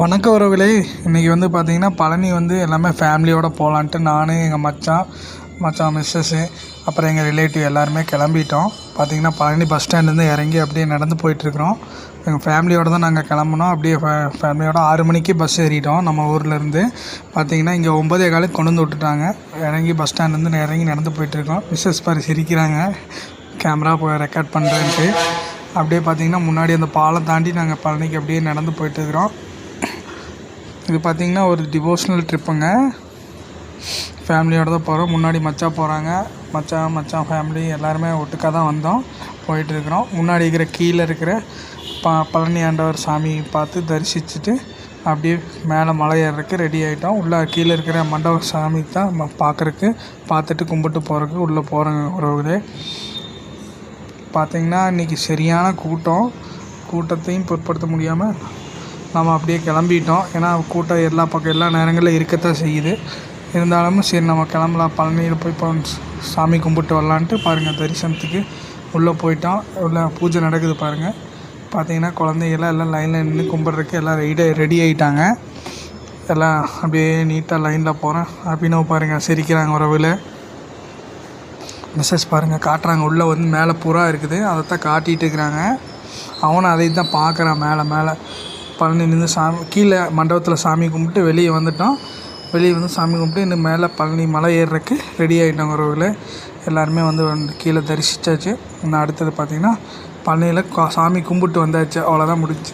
வணக்கம் உறவுகளே. இன்றைக்கி வந்து பார்த்திங்கன்னா பழனி வந்து எல்லாமே ஃபேமிலியோடு போகலான்ட்டு நான் எங்கள் மச்சான் மிஸ்ஸஸ்ஸு அப்புறம் எங்கள் ரிலேட்டிவ் எல்லாருமே கிளம்பிட்டோம். பார்த்திங்கன்னா பழனி பஸ் ஸ்டாண்ட்லேருந்து இறங்கி அப்படியே நடந்து போயிட்டுருக்குறோம். எங்கள் ஃபேமிலியோடு தான் நாங்கள் கிளம்புனோம். அப்படியே ஃபேமிலியோட 6 மணிக்கு பஸ் ஏறிட்டோம். நம்ம ஊர்லேருந்து பார்த்திங்கன்னா இங்கே 9:15 கொண்டு வந்து விட்டுட்டாங்க. இறங்கி பஸ் ஸ்டாண்ட்லேருந்து இறங்கி நடந்து போயிட்டுருக்கோம். மிஸ்ஸஸ் பாரு சிரிக்கிறாங்க, கேமரா ரெக்கார்ட் பண்ணுறேன்ட்டு. அப்படியே பார்த்திங்கன்னா முன்னாடி அந்த பாலம் தாண்டி நாங்கள் பழனிக்கு அப்படியே நடந்து போயிட்டுருக்குறோம். இது பார்த்திங்கன்னா ஒரு டிவோஷனல் ட்ரிப்புங்க. ஃபேமிலியோடு தான் போகிறோம். முன்னாடி மச்சான் போகிறாங்க. மச்சான் ஃபேமிலி எல்லாருமே ஒட்டுக்காக தான் வந்தோம், போயிட்டுருக்குறோம். முன்னாடி இருக்கிற கீழே இருக்கிற பழனி ஆண்டவர் சாமி பார்த்து தரிசிச்சுட்டு அப்படியே மேலே மலை ஏறுறதுக்கு ரெடி ஆகிட்டோம். உள்ளே கீழே இருக்கிற மண்டப சாமி தான் பார்க்குறக்கு, பார்த்துட்டு கும்பிட்டு போகிறதுக்கு உள்ளே போகிறோங்க உறவுகளே. பார்த்திங்கன்னா இன்றைக்கி சரியான கூட்டத்தையும் பொருட்படுத்த முடியாமல் நம்ம அப்படியே கிளம்பிட்டோம். ஏன்னா கூட்டம் எல்லா நேரங்களில் இருக்கத்தான் செய்யுது. இருந்தாலும் சரி நம்ம கிளம்பலாம், பழனியில் போய் இப்போ சாமி கும்பிட்டு வரலான்ட்டு பாருங்கள். தரிசனத்துக்கு உள்ளே போயிட்டோம். உள்ளே பூஜை நடக்குது பாருங்கள். பார்த்திங்கன்னா குழந்தைகள்லாம் எல்லாம் லைனில் நின்று கும்பிட்றதுக்கு எல்லாம் ரெடி ஆகிட்டாங்க. எல்லாம் அப்படியே நீட்டாக லைனில் போகிறேன். அபினவ் பாருங்கள் சிரிக்கிறாங்க உறவில். மிஸ்ஸஸ் பாருங்கள் காட்டுறாங்க. உள்ளே வந்து மேலே புறா இருக்குது, அதைத்தான் காட்டிகிட்டு இருக்கிறாங்க. அவனும் அதை தான் பார்க்குறான். மேலே பழனி நின்று கீழே மண்டபத்தில் சாமி கும்பிட்டு வெளியே வந்துட்டோம். வெளியே வந்து சாமி கும்பிட்டு இன்னும் மேலே பழனி மலை ஏறுறதுக்கு ரெடி ஆகிட்டோங்க உறவுகளே. எல்லாருமே வந்து கீழே தரிசித்தாச்சு. இன்னும் அடுத்தது பார்த்திங்கன்னா பழனியில் சாமி கும்பிட்டு வந்தாச்சு. அவ்வளோதான் முடிஞ்சு.